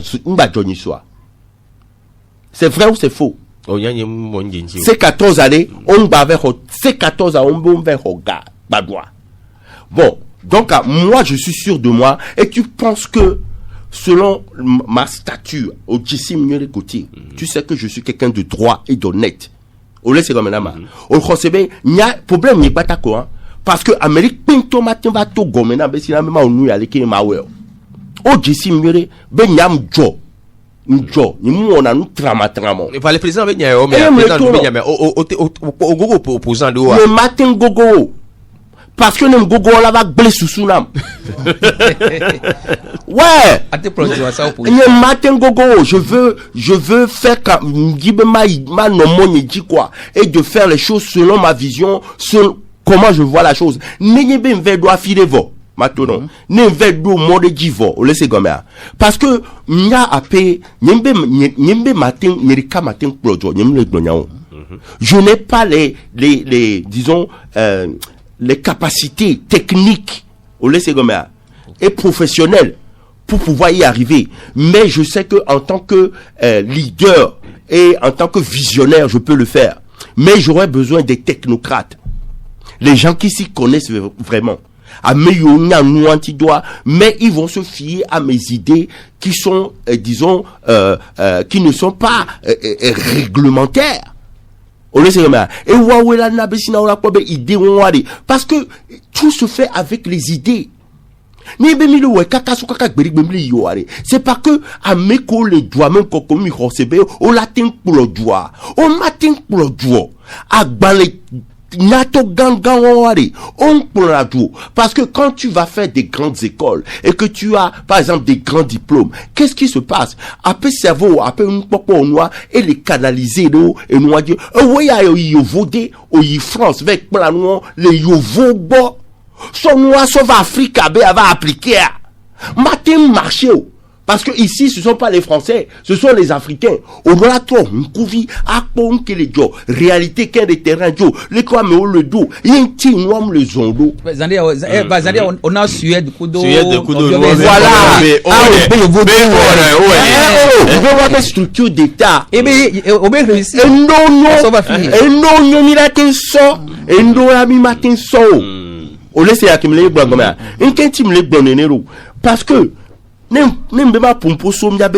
C'est vrai ou c'est faux? C'est 14 années, on va vers c'est 14 ans, on va vers Badoua. Bon, donc moi je suis sûr de moi, et tu penses que selon ma stature au Jessim Mieux côté, tu sais que je suis quelqu'un de droit et d'honnête. On laisse comme un on recevait, il y a problème, il n'y a pas d'accord. Parce que Amérique pinto matin va to gomena be sina mema onu ya leke ma we o jisi mire be nyam jo njo ni mu ona nu tramo et le président be nya o mais président be nya mais o gogo opposant de wa le matin gogo parce que nem gogo la va gble susu nam ouais ate produire ça pour le matin gogo je veux faire comme gibe ma no money dit quoi et de faire les choses selon ma vision selon comment je vois la chose. N'ayez pas doit filer vo. Maintenant, n'ayez do monde divo. On laisse comme ça. Parce que nya apé, n'yembe matin, n'erika matin projo, n'yembe le je n'ai pas les disons les capacités techniques. On laisse comme ça et professionnelles pour pouvoir y arriver. Mais je sais que en tant que leader et en tant que visionnaire, je peux le faire. Mais j'aurais besoin des technocrates. Les gens qui s'y connaissent vraiment. à meilleur nous anti-doigt, mais ils vont se fier à mes idées qui sont, disons, qui ne sont pas réglementaires. Parce que tout se fait avec les idées. C'est pas que à mes collègues doigts même comme au latin pour le doigt, au matin pour le doigt, à balai parce que quand tu vas faire des grandes écoles et que tu as par exemple des grands diplômes, qu'est-ce qui se passe? Après cerveau, après une popo noir et les canaliser et nous dire oui il voter au France avec plan les yovo bo son noir sauve Afrique va appliquer matin marché. Parce que ici, ce sont pas les Français, ce sont les Africains. Au moins, toi, on couvre à pont que les gens, réalité qu'un des terrains, les quoi, mais on le dos, il y a un petit noir, le zondo. On a Suède, Kudo. Voilà. Vous voir des structures d'État. Eh bien, on va réussir. Et non, il a qu'un son. Et non, il a qu'un son. On laisse à qui me les blagomères. Et quand il me les blagomères, parce que, n'aime pas pour un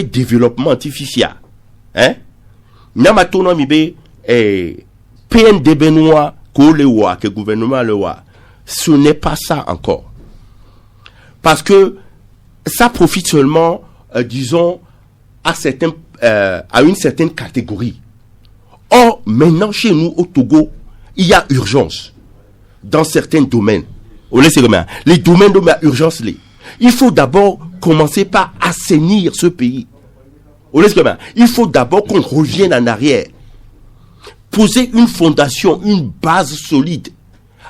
développement artificiel. Hein? N'ama tournon mibe, PND Benoît, que gouvernement le wa. Ce n'est pas ça encore. Parce que, ça profite seulement, disons, à une certaine catégorie. Or, maintenant, chez nous, au Togo, il y a urgence. Dans certains domaines. Les domaines de ma urgence, il faut d'abord commencer par assainir ce pays. Il faut d'abord qu'on revienne en arrière. Poser une fondation, une base solide,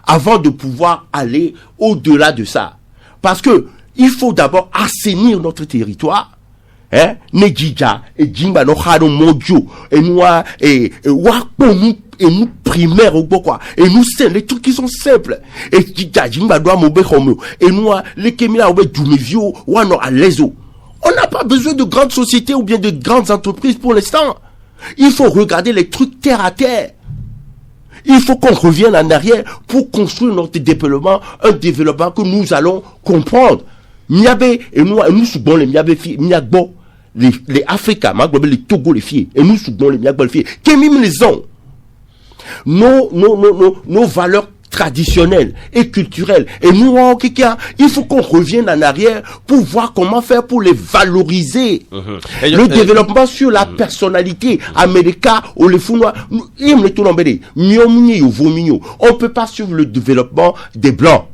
avant de pouvoir aller au-delà de ça. Parce que il faut d'abord assainir notre territoire. Nejija, et Jimba no Hado Mojo, et nous, et nous primaires ou quoi, et nous c'est les trucs qui sont simples, et Jimba doit m'obé homo, et nous, les Kemila ou Dumevio, ou alors à l'ESO. On n'a pas besoin de grandes sociétés ou bien de grandes entreprises pour l'instant. Il faut regarder les trucs terre à terre. Il faut qu'on revienne en arrière pour construire notre développement, un développement que nous allons comprendre. Miabe, et nous souvent les Miabe filles, Miagbo, les Africains, les Togo les filles, et nous souvent les Miagbo les filles, qui même les ont. Nos valeurs traditionnelles et culturelles. Et nous, il faut qu'on revienne en arrière pour voir comment faire pour les valoriser. Le développement sur la personnalité américaine ou les fous noirs, on ne peut pas suivre le développement des blancs.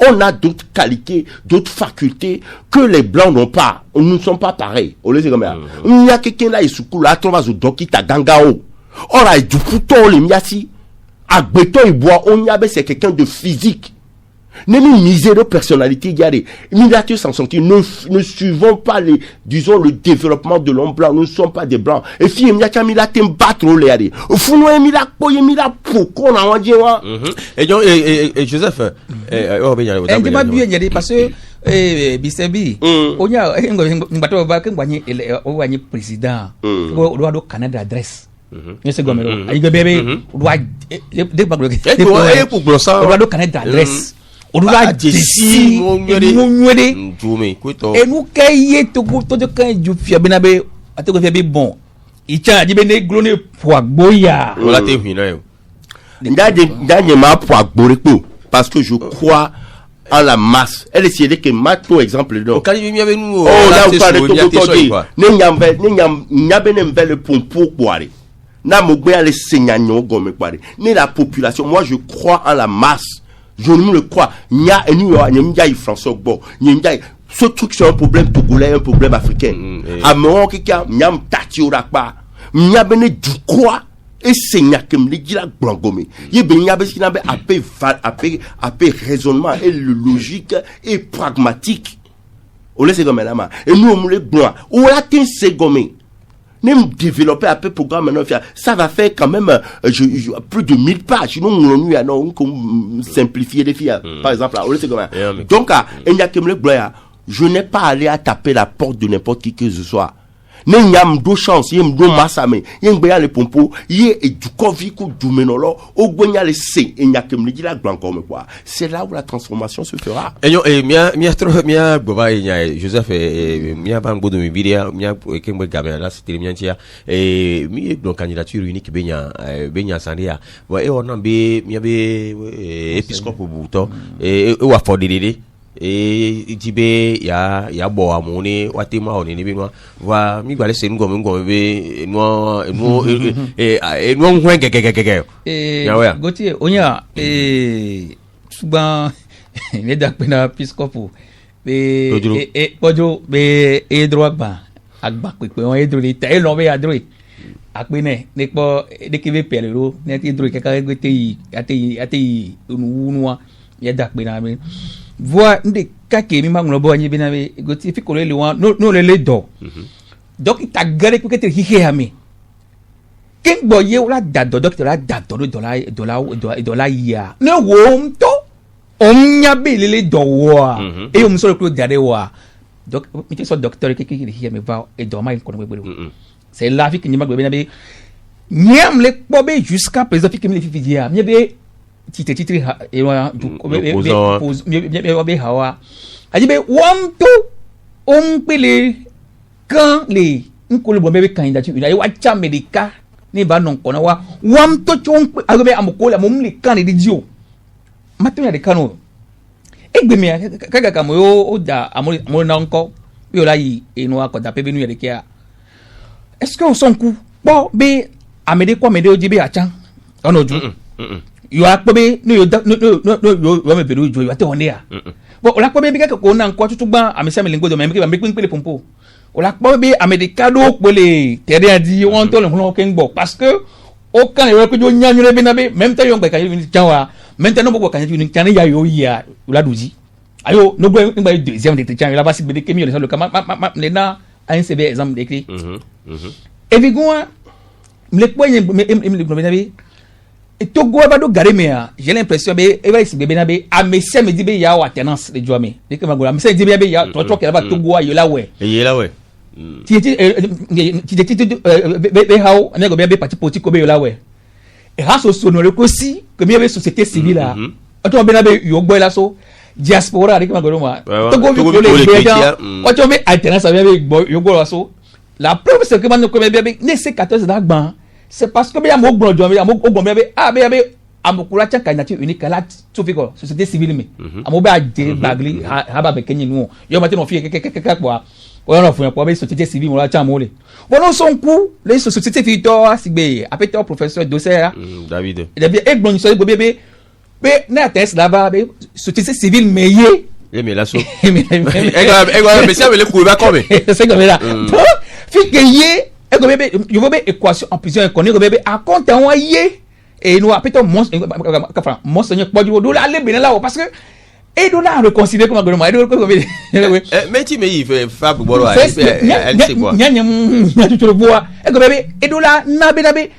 On a d'autres qualités, d'autres facultés que les blancs n'ont pas. Nous ne sommes pas pareils. Il y a quelqu'un là, il se coule là, or, du pouton, les miassi, à béton, il boit, on y avait, c'est quelqu'un de physique. N'est-ce misère de personnalité, il y a des militaires sans sortir, ne suivons pas disons, le développement de l'homme blanc, nous ne sommes pas des blancs. Et si, il y a qu'un militaire battre, on l'a dit. Au fond, il y a militaire pour qu'on a dit, et Joseph, parce que, Bisebi, on y a un bateau va que président, on doit Canada adresse. Monsieur Gomero, il y a bébé, on doit Canada adresse. On doit décider, et nous cahiers tout de quand du fiabenabe, à tout le bon. Il tient à dire glonné pour Boya. On l'a terminé. Parce que je crois en la masse. Elle essayait que maintenant exemple là. Quand il y avait nous, oh là on parle de le pompo pour aller. Na mogbe les seignagnon gomme quoi. Ni la population, moi je crois en la masse. Je ne le crois. Nya et nous y François bon. Ce truc c'est un problème togolais, un problème africain. À moi qui nyam tati orakpa. Nya bene du quoi et seignacem les dit la blangomé. Ye ben nya be sina be appel raisonnement et le logique et pragmatique. On laisse comme là et nous on le blanc. Ou la tin c'est gommé. Même développer un peu programme maintenant, ça va faire quand même plus de 1000 pages. Sinon, on simplifier les filles. Par exemple, là, donc, je n'ai pas allé à taper la porte de n'importe qui que ce soit. ne nyam do chance yem do masame yem gbe ya le pompo ye edukovi ku dumenolo ogbonya le se enyakem le dila glanko me quoi. C'est là où la transformation se fera. Mia boba Joseph mia bango de mibiria mia kembe gabe la c'était mia tia mi donc candidature unique benya sandia bo e ona be mia be episcope buto wa fodidede jibe ya bo amuni watima oni ni binwa wa mi gbale se ngom be no ngege ya Gauthier onya suban ne da pena episcope be pojo be droit agba pepe on edro te lo be adro akpene ne po de ki be pelero ne ti edro keka gete yi ate unwa ya da pena me voix nde kake mi magno bo anyi bina be Gauthier fi ko le wan no le do donc ta gare ko kete hihe ami ken bo ye wala da do docteur la da do la ya ne wo mto onya be le do wa e o mso ko dare wa donc mi te so docteur ke hihe me va e do ma ko no be c'est la vie que ni magno bina be nyam le po be jusqu'à présent fi que mi le fi dia mi be titre e wa be hawa aji be wamto pele kan le nkolo bo be candidature ina wa cha medica ni ba non kona wa wamto chon agobe amokola mom le kan de dio matonya de kano egbe mi kaga kamo yo oda amol na nko yo la yi enu akoda pe benu yede kia est-ce que on son coup bo be amede kwa mede oji be acha ona oju yo akpobe no yo me beru jo yo ate wonde ya bo la kpobe bi ka ko na nko tutugba amisa me lengo do me me pinpele pompo o la kpobe america do pele tere adi won to le hon ken gbo parce que o kan le ko jo nyanyu be na be même ta yo ngba ka ni chanwa même ta no bo kan ni chan ya yo ya la doji ayo no gbo ngba deuxième de chan la ba si be de kemi le kama le na un CV exemple d'écrit et vigoa me poye me be na be Togo ba do gare me j'ai l'impression be e va si bebe na be amese me di be ya wa tenance de joame de ke magola amese di be ya to ke ba Togo yo la we ti be how na go be parti politique be yo la we e ha so no le ko si que me be société civile là to be na be yo gbo la so diaspora de ke magola ma Togo bi le be ya o to be alternance be gbo yo gbo la so la preuve c'est que man ko be ne c'est 14 d'agban. C'est parce que bien mo gbon jo mi mo gbon be amokura cha candidature unique la to fi ko société civile mi amo be ade bagli ha ba be kenyin nu yo ma te no fi keke kwa o no fun po be société civile mo la cha mo le bon son coup les société civile to asigbe apete professeur Dossera David e gbon so be na test là ba be société civile meye mais là so e go me se le ku ba ko me c'est comme là fi que ye ego bebe yo bebe équation en plusieurs connaît bebe a compte en yé et nous appelons monseigneur Podjo do la le là parce que et do la reconsidérer comme gouvernement mais tu me y fait Fab Bolo elle c'est quoi nya tu le vois ego bebe et do la na be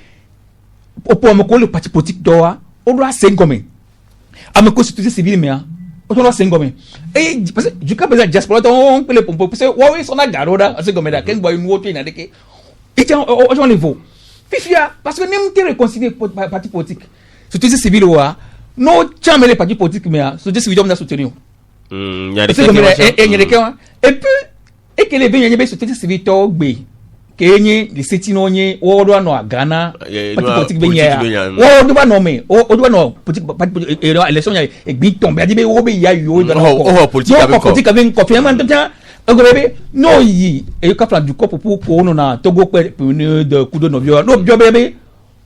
au point ko le parti politique doa o do la sengome am ko société civile mais o do la sengome et parce que du cas besoin diaspora on peut le pompo parce que oui son a garoda sengome da ken boy nous na de que et tiens, au niveau. Fifia, parce que nous sommes réconciliés parti politique. Surtout si civil, nous sommes les partis politiques, mais surtout si nous sommes soutenus. Et puis, et que les bénéficiaires surtout si civil, Kenya, les Sétinoniens, ou doit no Ghana, parti politique bénéficiaire. Ou doit nommer, ou doit no politique, élection, et bien tomber, il y a eu, il y a eu, politique avec confinement. Bébé no yi e ka plan du corps pour ko no na Togo de kudo no bio no bio bébé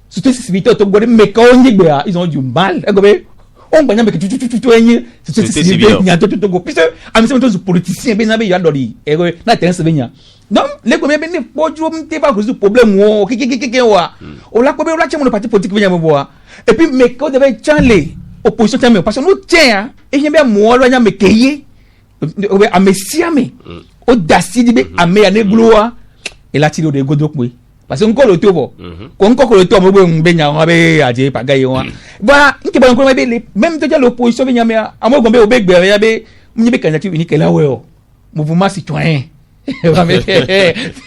surtout si vite Togo de meka onyi gbe ils ont du mal bébé on banya meka tu enyi c'est civil nya to Togo puisque ami c'est tous politiciens be na be ya dori e na tense be nya donc les bébé ne pojo mte ba cause problème wo kiki wa o la ko be o la chemo parti politique be nya mo boa et puis meka de be chanle opposition tient parce que nous tient et nya be mo lo nya mekeye a messiame audacie be ame ya negloa et la tiro de godokwe parce que encore le tobo ko encore le tobo be nya wa be aje pagaye wa ba nke ba nko be même to l'opposition be nya me amogo be obegbe ya be mnyi be candidature unique la we o mouvement citoyen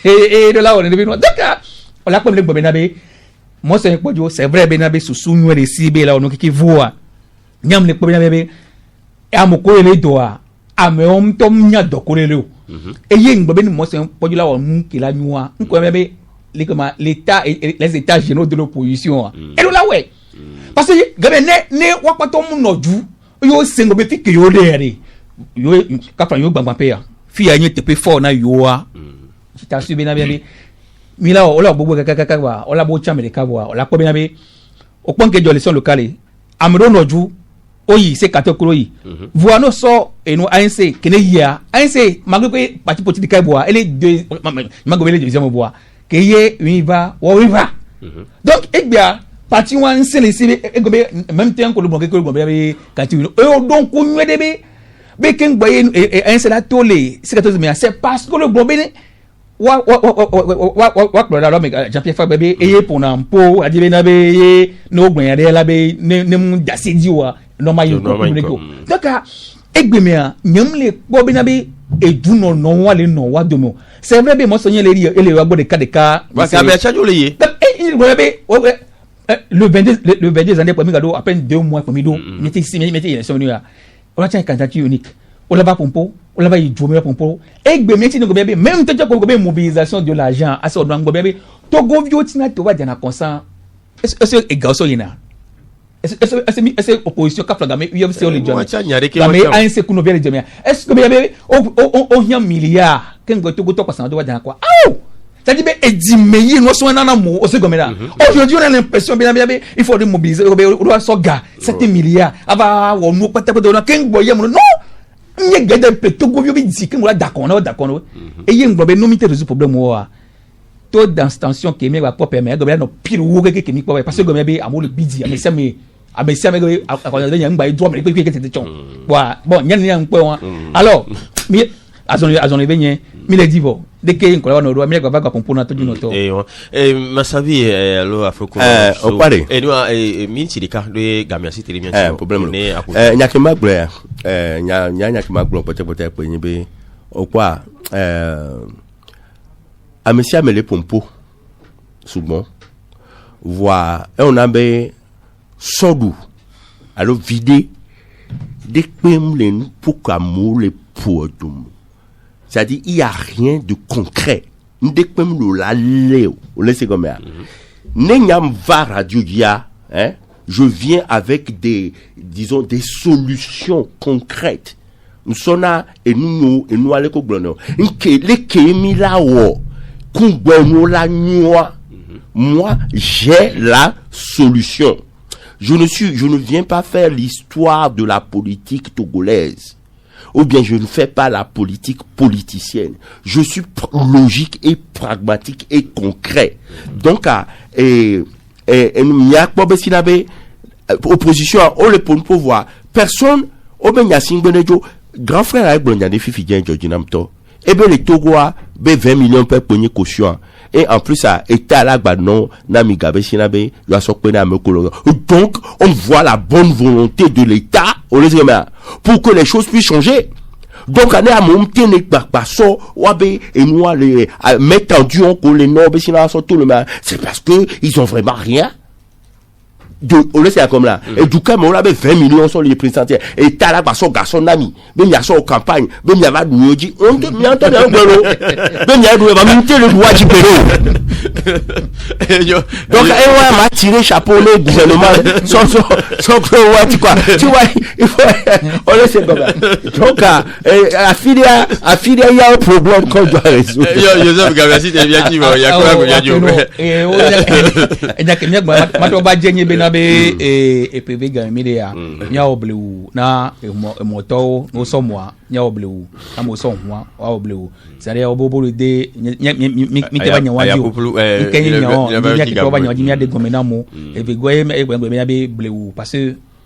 et de là on est devenu donc on l'a comme le benabe moi c'est pas c'est vrai benabe sous nous les cibles là on qui voit nyam le benabe et amoko le doa ameom tom nya dokole le et yeng benabe moi c'est pas là on qui la noa on benabe l'état et les états généraux de l'opposition et là ouais parce que gabe ne wakpa to mu noju yo sengo be fike yo dere yo ka fa yo gbangban pe ya fi ya yin tepe fo na yo a ta su be na be mi la o la gbogbo kaka wa o la bo chamele ka wa o la ko be na be o pon ke jo leçon locale amro noju oyi se katekuro yi voix no so et no ANC kene ya ANC magwe parti politique ka boa ele deux magwe le deuxième boa que ye viva o viva donc egbia parti wan se le sibe egobe même temps ko le bonke ko le bonke be kanti o donc ko nwede be ken gbaye ANC la tole c'est c'est parce que le bonke wa da me Jean-Pierre Fabre eye pour na mpo adibe na be no gban ya la be ne mu dasidi wa normal yo ko donc egbemia nyam le ko be na be edu no wa le no wa domo c'est vrai be mo sonye le ri ele wa gbode kadeka wa ka be chajo le ye le 22 années pour Migado à peine 2 mois pour Mido mettez ici mettez élection là on a une candidature unique on la va pompo on la va y jouer pompo et be mettez no bébé même tant que be mobilisation de l'argent à ce donc bébé to go vio tina to va dana consent est-ce égaso yina est-ce opposition ka flaga mais il c'est le journée mais un c'est kuno bien le journée est-ce que bébé on y a milliard ken go to passant to va dana quoi c'est-à-dire que nous sommes dans l'amour aussi comme là. Aujourd'hui, on a l'impression bien il faut mobiliser on doit sortir 7 milliards. Ava on nous pas taper dans ken boye non. Il y a des petits gouvernements qui disent que on d'accord. Et il y a un nomité de ce problème moi. Taux d'abstention qui met va pas permettre de no pire ou que mi parce que gombe amour le bidi mais ça mais à y a droit mais que c'était bon il y a un point alors azon venye mile divo de ke nkola no do mile kwa kompona to dino to masabi lo afoko o pare no min chirika de gamia city mi problème nyake magbre nyake magbre pote pe nyibe o kwa a monsieur amele pompo souvent voir on a be sodou alors vider de pem le pour qu'amour le pour tout. C'est-à-dire, il n'y a rien de concret. Dès que nous l'allons, on laisse comme ça. N'ayam va radio dia, je viens avec des solutions concrètes. Nous sommes là et nous allons au blonno. Les kémi là moi j'ai la solution. Je ne viens pas faire l'histoire de la politique togolaise. Ou bien je ne fais pas la politique politicienne. Je suis logique et pragmatique et concret. Donc, il y a pas si n'avait opposition on le pour voir personne au ben yasin benejo grand frère avec bon yande fifi dien jodinamto et ben les Togois ben 20 millions per pogner caution et en plus ça était à la non namigabe sinabe yo asokpe na mekolo. Donc on voit la bonne volonté de l'État pour que les choses puissent changer. Donc on est à mon tene baso wabe et moi les mettre en duo que les nobles sina sont tout le monde, c'est parce que ils ont vraiment rien. On laisse comme là. Et du coup, on avait 20 millions sur les présidentielles. Et t'as là, son garçon ami. Même il y a son campagne. Même il y a nous dit, on te met en train d'un vélo. Même il y a nous, va monter le droit du vélo. Donc, on m'a tiré chapeau le gouvernement. Sans que, tu vois, il faut, on laisse comme là. Donc, à filia, il y a un problème qu'on doit résoudre. Joseph Gabriel, t'es bien qui va, il y a quoi qu'on vient de et il y a quelqu'un et PV gamile ya nya obleu na moto no somwa nya obleu na mo somwa wa obleu sare obobolo de mi te banya wadio kenye nyo mi te banya wadio mi ade gomena mo e be goye e gbe be bleu parce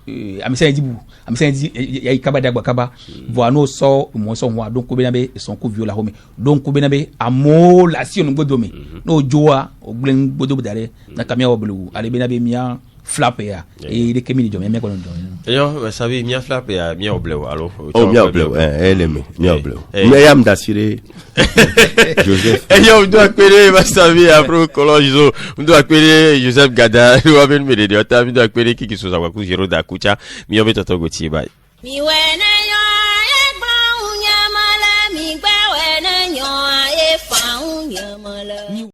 que amisa di ya ikaba dagba kaba vo no so mo somwa donc ko be na be son ko viola home donc ko be na be amo la si on gbodo me no joa oglen gbodo dare na kamia obleu ale be na be mia flap ya et de kemi jo me ko don yo sabi mia flap ya mia oblew alors mia oblew elle aime mia oblew mais yam d'assurer Joseph yo do akpere ba sabi afro kolojo do akpere Joseph Gada wa ben me de ota do akpere kiki so za kwa ku jiro da kucha mi obeto to go ti bai mi wena